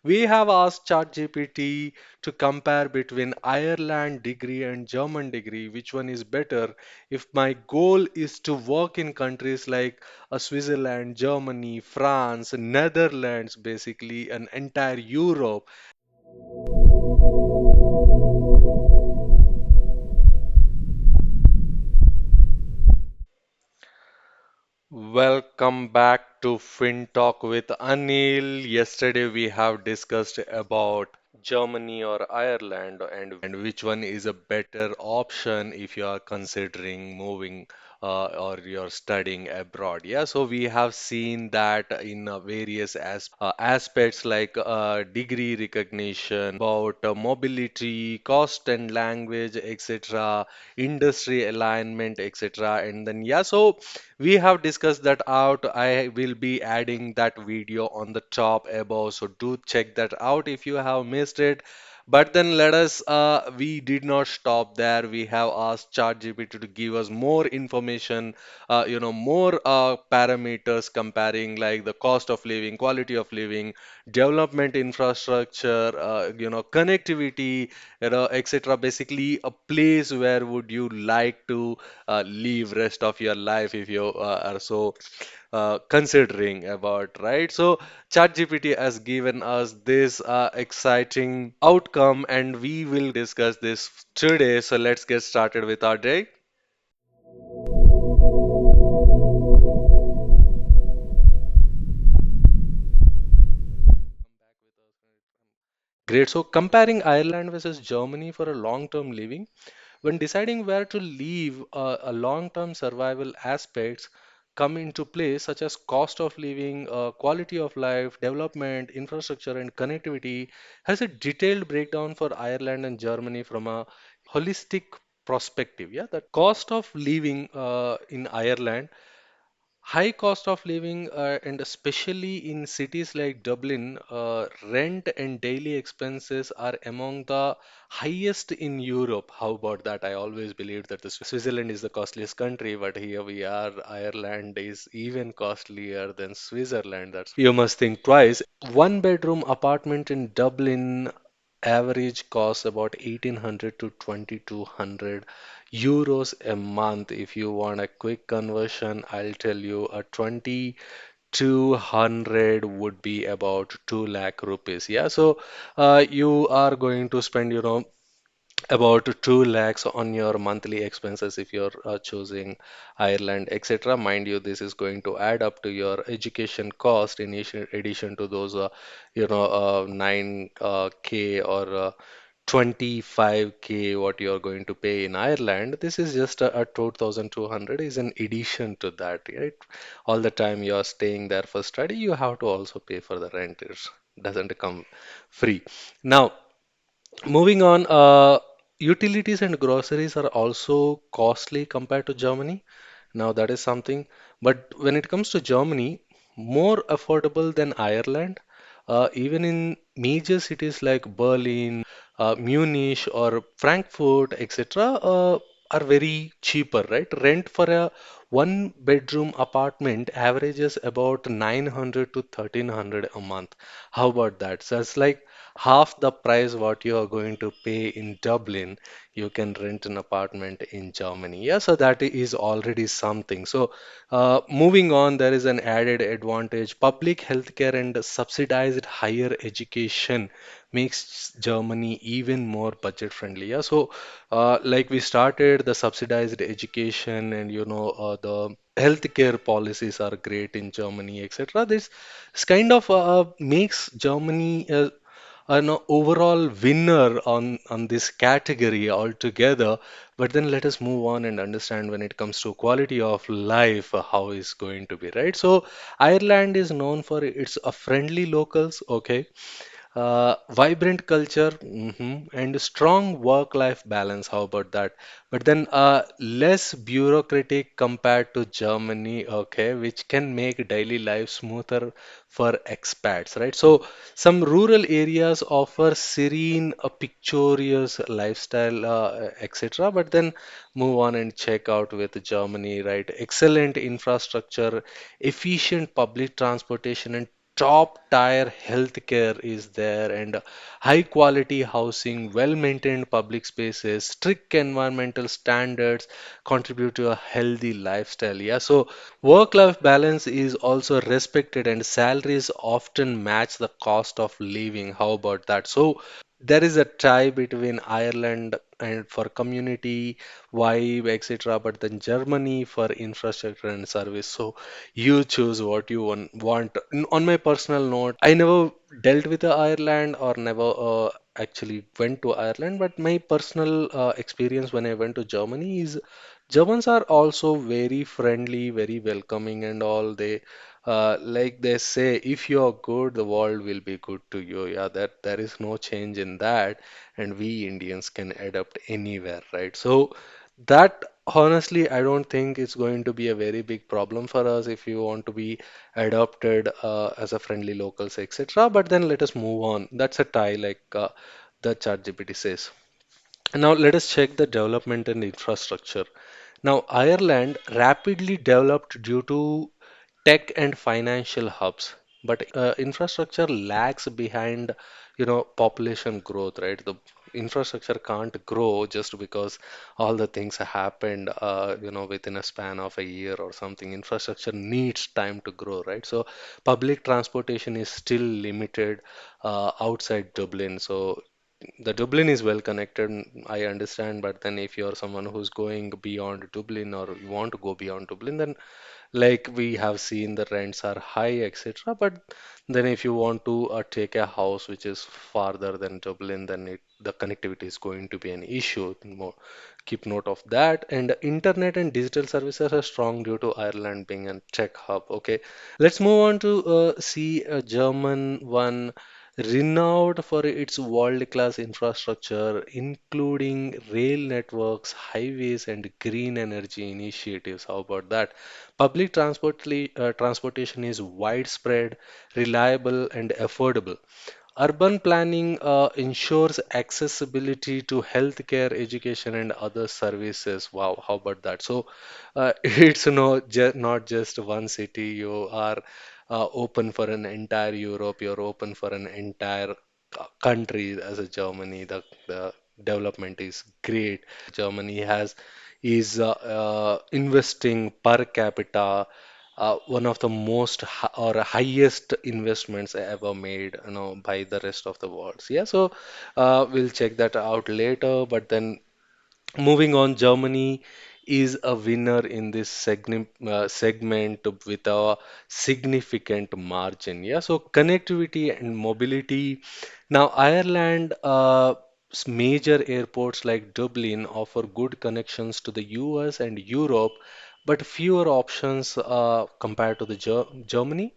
we have asked ChatGPT to compare between Ireland degree and German degree, which one is better. If my goal is to work in countries like Switzerland, Germany, France, Netherlands, basically an entire Europe. Welcome back to Fin Talk with Anil. Yesterday we have discussed about Germany or Ireland and which one is a better option if you are considering moving or you're studying abroad. Yeah, so we have seen that in various aspects like degree recognition, about mobility, cost and language, etc., industry alignment, etc. And then, yeah, so we have discussed that out. I will be adding that video on the top above, so do check that out if you have missed it. But then we did not stop there. We have asked ChatGPT to give us more information, more parameters comparing like the cost of living, quality of living, development infrastructure, connectivity, etc. Basically, a place where would you like to live rest of your life if you are so considering about, right? So ChatGPT has given us this exciting outcome, and we will discuss this today. So let's get started with our day. Great. So comparing Ireland versus Germany for a long-term living. When deciding where to live, a long-term survival aspects come into play, such as cost of living, quality of life, development, infrastructure, and connectivity, has a detailed breakdown for Ireland and Germany from a holistic perspective. Yeah, the cost of living in Ireland. High cost of living, and especially in cities like Dublin, rent and daily expenses are among the highest in Europe. How about that? I always believed that the Switzerland is the costliest country, but here we are. Ireland is even costlier than Switzerland. That's you must think twice. One bedroom apartment in Dublin average costs about 1800 to 2200 euros a month. If you want a quick conversion, I'll tell you a 2200 would be about 2 lakh rupees. Yeah, so you are going to spend, about 2 lakhs on your monthly expenses if you're choosing Ireland, etc. Mind you, this is going to add up to your education cost in addition to those, 9K or 25K what you're going to pay in Ireland. This is just a 2,200 is an addition to that, right? All the time you're staying there for study, you have to also pay for the rent. It doesn't come free. Now, moving on, utilities and groceries are also costly compared to Germany. Now, that is something. But when it comes to Germany, more affordable than Ireland, even in major cities like Berlin, Munich, or Frankfurt, etc., are very cheaper, right? Rent for a one bedroom apartment averages about 900 to 1300 a month. How about that? So it's like half the price what you are going to pay in Dublin, you can rent an apartment in Germany. Yeah, so that is already something. So, moving on, there is an added advantage. Public healthcare and subsidized higher education makes Germany even more budget friendly. Yeah, so like we started the subsidized education and the healthcare policies are great in Germany, etc. This kind of makes Germany an overall winner on this category altogether. But then let us move on and understand when it comes to quality of life, how is going to be, right? So Ireland is known for its friendly locals, okay, vibrant culture, and strong work-life balance. How about that? But then less bureaucratic compared to Germany, okay, which can make daily life smoother for expats, right? So some rural areas offer serene, pictorial lifestyle, etc. But then move on and check out with Germany, right? Excellent infrastructure, efficient public transportation, and top tier healthcare is there, and high quality housing, well maintained public spaces, strict environmental standards contribute to a healthy lifestyle. Yeah, so work life balance is also respected, and salaries often match the cost of living. How about that? So there is a tie between Ireland and for community vibe, etc., but then Germany for infrastructure and service. So you choose what you want. On my personal note, I never dealt with Ireland or never actually went to Ireland, but my personal experience when I went to Germany is Germans are also very friendly, very welcoming, and all. They like they say, if you're good, the world will be good to you. Yeah, that there is no change in that, and we Indians can adapt anywhere, right? So that honestly, I don't think it's going to be a very big problem for us if you want to be adopted as a friendly locals, etc. But then let us move on. That's a tie, like the ChatGPT says. Now let us check the development and infrastructure. Now, Ireland rapidly developed due to tech and financial hubs, but infrastructure lags behind, population growth, right? The infrastructure can't grow just because all the things happened, within a span of a year or something. Infrastructure needs time to grow, right? So public transportation is still limited outside Dublin. So the Dublin is well connected, I understand, but then if you're someone who's going beyond Dublin or you want to go beyond Dublin, then like we have seen the rents are high, etc. But then if you want to take a house which is farther than Dublin, then the connectivity is going to be an issue. More, keep note of that. And internet and digital services are strong due to Ireland being a tech hub. Okay, let's move on to see a German one renowned for its world-class infrastructure, including rail networks, highways, and green energy initiatives. How about that? Transportation is widespread, reliable, and affordable. Urban planning ensures accessibility to healthcare, education, and other services. Wow, how about that? So, it's not just one city. You are open for an entire Europe. You're open for an entire country as a Germany. The development is great. Germany has is investing per capita one of the most or highest investments ever made, by the rest of the world. So, yeah, so we'll check that out later. But then moving on, Germany is a winner in this segment with a significant margin. Yeah, so connectivity and mobility. Now, Ireland, major airports like Dublin offer good connections to the US and Europe, but fewer options compared to the Germany.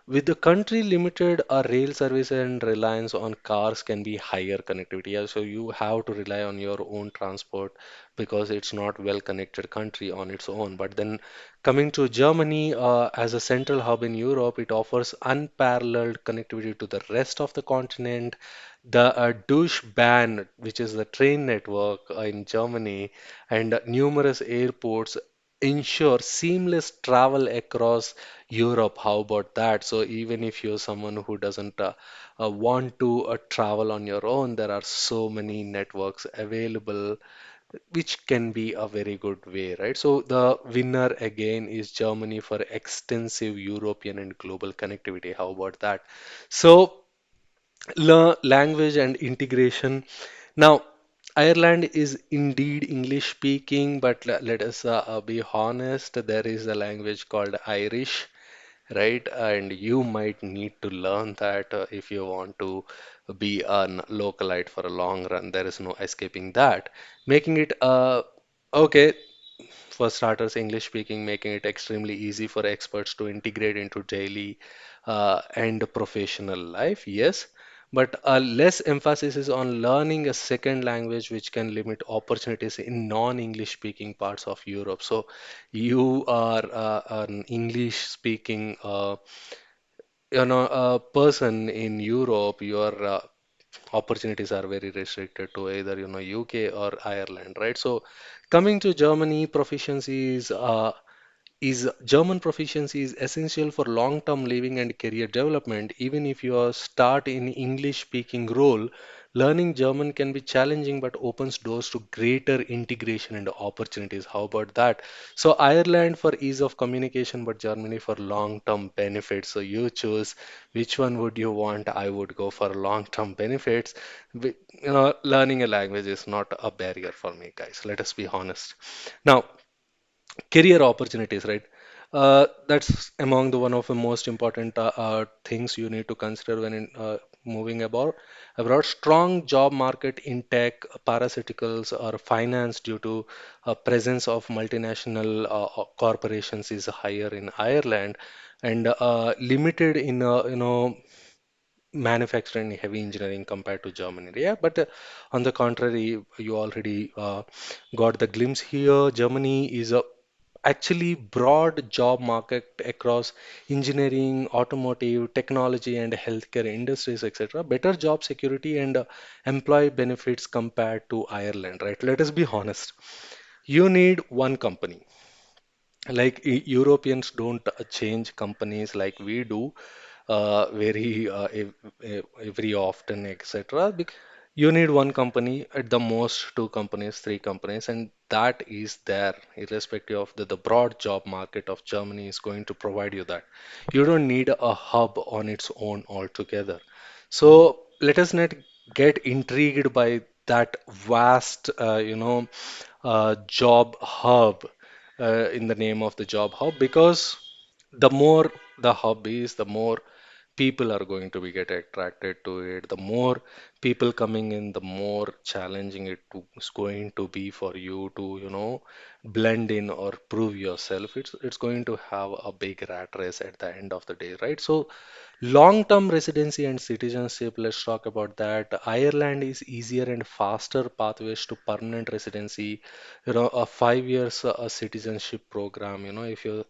With the country limited, rail service and reliance on cars can be higher connectivity. Yeah, so you have to rely on your own transport because it's not well connected country on its own. But then coming to Germany, as a central hub in Europe, it offers unparalleled connectivity to the rest of the continent. The Deutsche Bahn, which is the train network in Germany, and numerous airports ensure seamless travel across Europe. How about that? So even if you're someone who doesn't want to travel on your own, there are so many networks available, which can be a very good way, right? So the winner again is Germany for extensive European and global connectivity. How about that? So language and integration. Now, Ireland is indeed English speaking, but let us be honest, there is a language called Irish, right? And you might need to learn that if you want to be a localite for a long run. There is no escaping that. Making it okay. For starters, English speaking, making it extremely easy for experts to integrate into daily and professional life, yes. But less emphasis is on learning a second language, which can limit opportunities in non-English speaking parts of Europe. So you are an English speaking a person in Europe, your opportunities are very restricted to either UK or Ireland, right? So coming to Germany, proficiency is is German proficiency is essential for long-term living and career development. Even if you are start in English-speaking role, learning German can be challenging but opens doors to greater integration and opportunities. How about that? So Ireland for ease of communication, but Germany for long-term benefits. So you choose which one would you want. I would go for long-term benefits. Learning a language is not a barrier for me, guys. Let us be honest. Now, career opportunities, right? That's among the one of the most important things you need to consider when moving abroad. Strong job market in tech, paraceuticals, or finance due to presence of multinational corporations is higher in Ireland, and limited in manufacturing heavy engineering compared to Germany. Yeah, but on the contrary, you already got the glimpse here. Germany is a actually broad job market across engineering, automotive, technology, and healthcare industries, etc. Better job security and employee benefits compared to Ireland, right? Let us be honest. You need one company. Like Europeans don't change companies like we do very every often, etc. You need one company, at the most two companies, three companies, and that is there, irrespective of the broad job market of Germany is going to provide you that. You don't need a hub on its own altogether. So let us not get intrigued by that vast, job hub in the name of the job hub, because the more the hub is, the more people are going to be get attracted to it. The more people coming in, the more challenging is going to be for you to, blend in or prove yourself. It's going to have a big rat race at the end of the day, right? So long-term residency and citizenship, let's talk about that. Ireland is easier and faster pathways to permanent residency, a 5 years a citizenship program, if you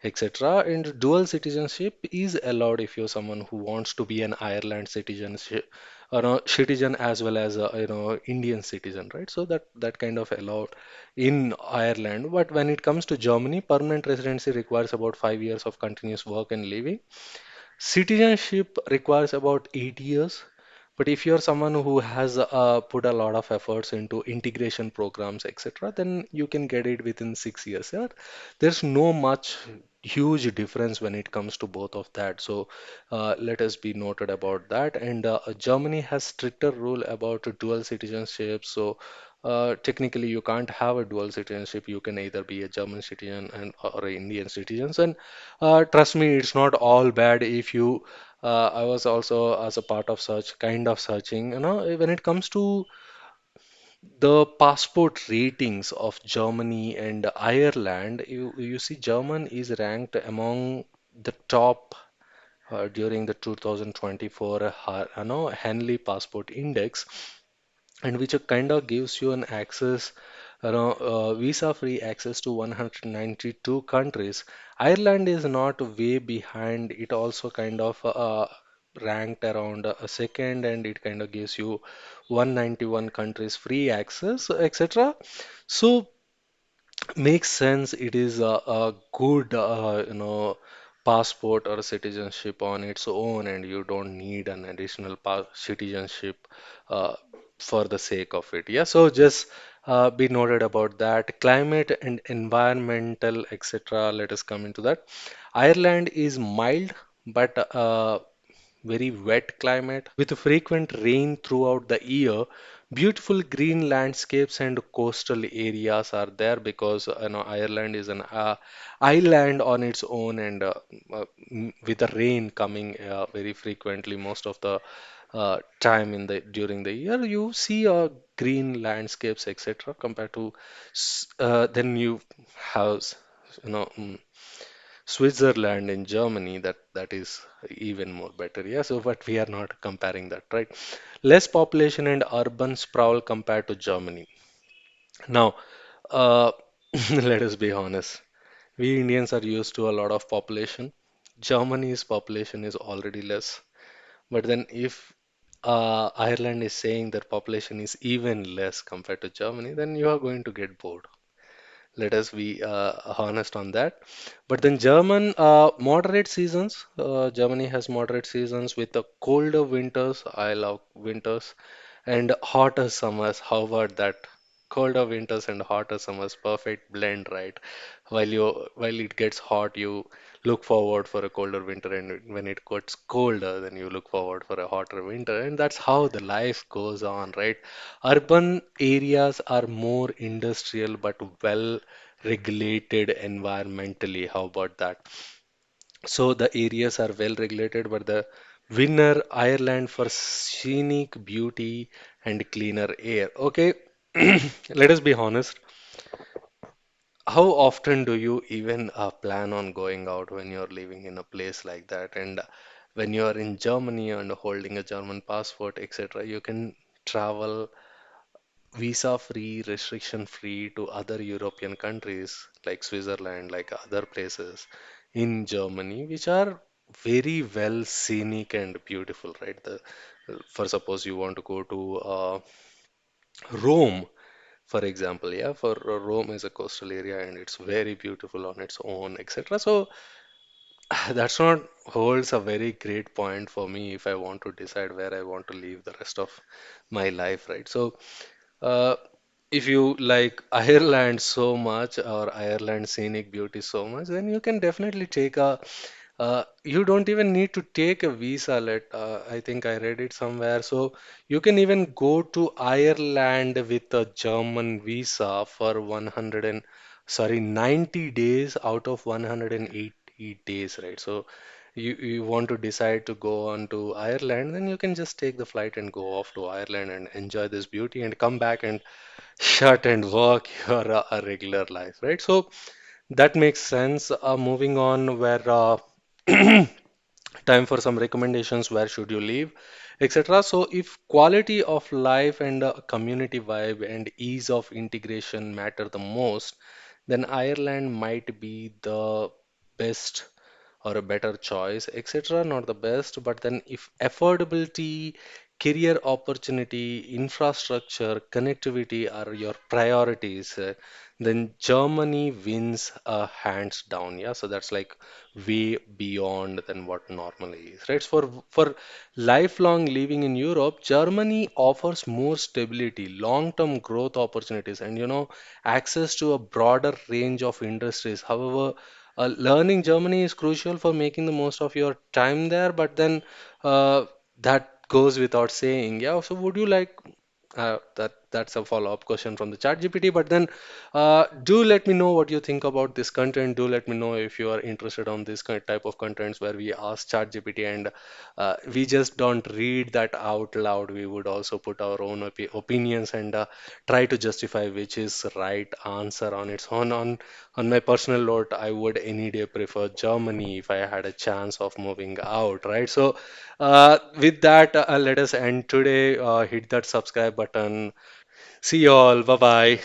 etc. And dual citizenship is allowed if you're someone who wants to be an Ireland citizenship or a citizen as well as a Indian citizen, right? So that kind of allowed in Ireland. But when it comes to Germany, permanent residency requires about 5 years of continuous work and living. Citizenship requires about 8 years, but if you're someone who has put a lot of efforts into integration programs, etc., then you can get it within 6 years. Yeah? There's no much huge difference when it comes to both of that. So let us be noted about that. And Germany has stricter rule about dual citizenship. So technically, you can't have a dual citizenship. You can either be a German citizen and or an Indian citizen. And trust me, it's not all bad if you. I was also as a part of such kind of searching. When it comes to the passport ratings of Germany and Ireland, you see German is ranked among the top during the 2024 Henley Passport Index, and which kind of gives you an access, visa-free access to 192 countries. Ireland is not way behind. It also kind of ranked around a second, and it kind of gives you 191 countries free access, etc. So makes sense. It is a good, passport or citizenship on its own, and you don't need an additional citizenship uh, for the sake of it. Yeah, so just be noted about that. Climate and environmental, etc. Let us come into that. Ireland is mild, but very wet climate with frequent rain throughout the year. Beautiful green landscapes and coastal areas are there because Ireland is an island on its own, and with the rain coming very frequently most of the time in the during the year, you see green landscapes, etc. Compared to then you have you know. mm, Switzerland in Germany, that is even more better. Yeah, so but we are not comparing that, right? Less population and urban sprawl compared to Germany. Now, uh, let us be honest. We Indians are used to a lot of population. Germany's population is already less. But then if Ireland is saying their population is even less compared to Germany, then you are going to get bored. Let us be honest on that. But then German moderate seasons. Germany has moderate seasons with the colder winters. I love winters and hotter summers. How about that? Colder winters and hotter summers, perfect blend, right? While it gets hot, you look forward for a colder winter, and when it gets colder, then you look forward for a hotter winter, and that's how the life goes on, right? Urban areas are more industrial but well regulated environmentally. How about that? So the areas are well regulated, but the winner Ireland for scenic beauty and cleaner air. Okay, let us be honest. How often do you even plan on going out when you're living in a place like that? And when you are in Germany and holding a German passport, etc., you can travel visa free, restriction free to other European countries like Switzerland, like other places in Germany, which are very well scenic and beautiful, right? For suppose you want to go to Rome, for example, yeah, for Rome is a coastal area and it's very beautiful on its own, etc. So that's not holds a very great point for me if I want to decide where I want to live the rest of my life, right? So uh, if you like Ireland so much or Ireland scenic beauty so much, then you can definitely take a. You don't even need to take a visa. I think I read it somewhere. So you can even go to Ireland with a German visa for 90 days out of 180 days, right? So you want to decide to go on to Ireland, then you can just take the flight and go off to Ireland and enjoy this beauty and come back and shut and work your regular life, right? So that makes sense. Moving on, where time for some recommendations. Where should you live, etc. So, if quality of life and community vibe and ease of integration matter the most, then Ireland might be the best or a better choice, etc. Not the best, but then if affordability, career opportunity, infrastructure, connectivity are your priorities, then Germany wins hands down. Yeah, so that's like way beyond than what normally is, right? For lifelong living in Europe, Germany offers more stability, long-term growth opportunities, and access to a broader range of industries. However, learning Germany is crucial for making the most of your time there, but then that goes without saying. Yeah, so would you like that's a follow-up question from the chat GPT, but then do let me know what you think about this content. Do let me know if you are interested on this kind type of contents where we ask chat GPT and we just don't read that out loud. We would also put our own opinions and try to justify which is right answer on its own. On my personal note, I would any day prefer Germany if I had a chance of moving out, right? So, with that, let us end today. Hit that subscribe button. See you all. Bye bye.